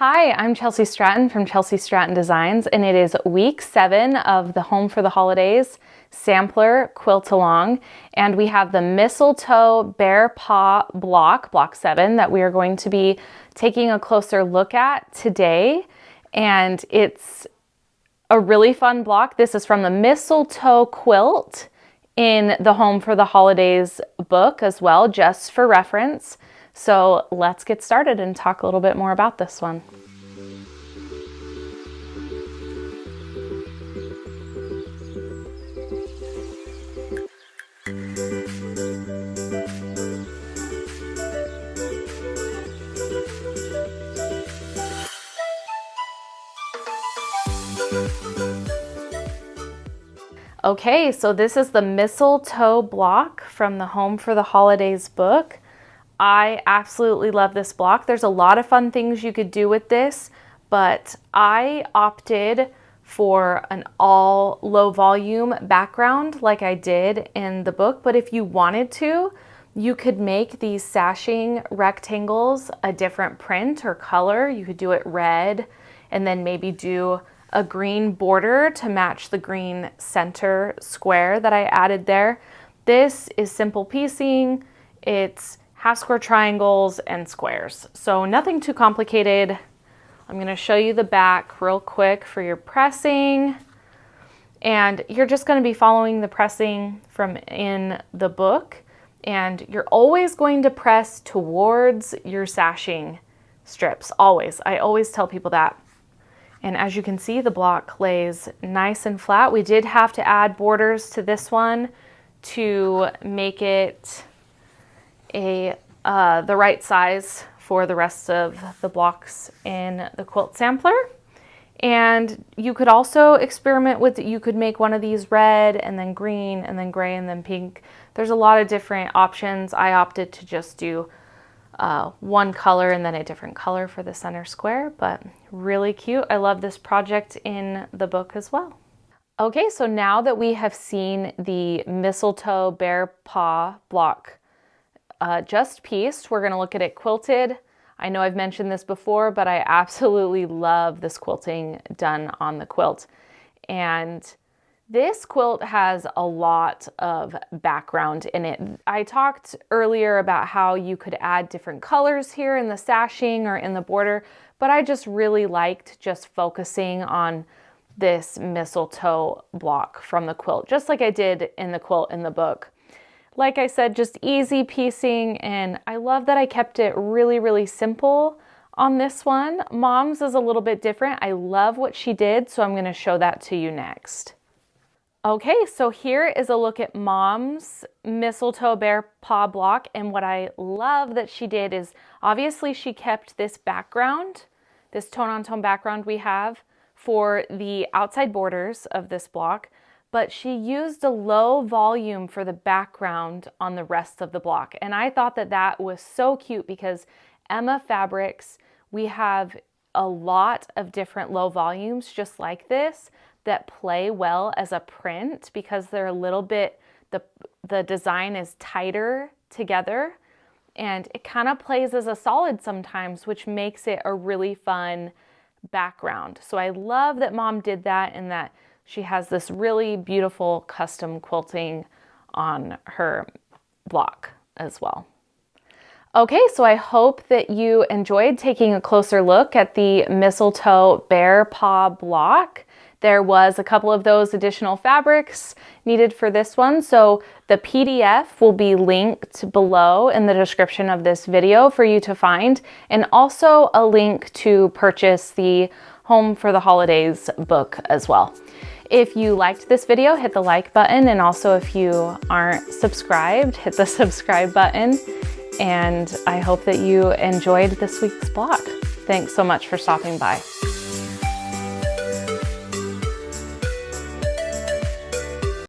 Hi, I'm Chelsi Stratton from Chelsi Stratton Designs, and it is week 7 of the Home for the Holidays sampler quilt along, and we have the Mistletoe Bear Paw block 7, that we are going to be taking a closer look at today. And it's a really fun block. This is from the Mistletoe quilt in the Home for the Holidays book as well, just for reference. So let's get started and talk a little bit more about this one. Okay, so this is the Mistletoe block from the Home for the Holidays book. I absolutely love this block. There's a lot of fun things you could do with this, but I opted for an all low volume background like I did in the book. But if you wanted to, you could make these sashing rectangles a different print or color. You could do it red and then maybe do a green border to match the green center square that I added there. This is simple piecing. It's half square triangles and squares. So nothing too complicated. I'm going to show you the back real quick for your pressing. And you're just going to be following the pressing from in the book. And you're always going to press towards your sashing strips. Always. I always tell people that. And as you can see, the block lays nice and flat. We did have to add borders to this one to make it the right size for the rest of the blocks in the quilt sampler. And you could also experiment with, you could make one of these red and then green and then gray and then pink. There's a lot of different options. I opted to just do one color and then a different color for the center square, but really cute. I love this project in the book as well. Okay, so now that we have seen the Mistletoe Bear Paw block just pieced, we're going to look at it quilted. I know I've mentioned this before, but I absolutely love this quilting done on the quilt. And this quilt has a lot of background in it. I talked earlier about how you could add different colors here in the sashing or in the border, but I just really liked just focusing on this mistletoe block from the quilt, just like I did in the quilt in the book. Like I said, just easy piecing, and I love that I kept it really, really simple on this one. Mom's is a little bit different. I love what she did, so I'm going to show that to you next. Okay, so here is a look at Mom's Mistletoe Bear Paw block, and what I love that she did is obviously she kept this background, this tone-on-tone background we have for the outside borders of this block, but she used a low volume for the background on the rest of the block. And I thought that that was so cute because Emma Fabrics, we have a lot of different low volumes just like this that play well as a print because they're a little bit, the design is tighter together and it kind of plays as a solid sometimes, which makes it a really fun background. So I love that Mom did that and that she has this really beautiful custom quilting on her block as well. Okay, so I hope that you enjoyed taking a closer look at the Mistletoe Bear Paw block. There was a couple of those additional fabrics needed for this one, so the PDF will be linked below in the description of this video for you to find, and also a link to purchase the Home for the Holidays book as well. If you liked this video, hit the like button, and also if you aren't subscribed, hit the subscribe button. And I hope that you enjoyed this week's block. Thanks so much for stopping by.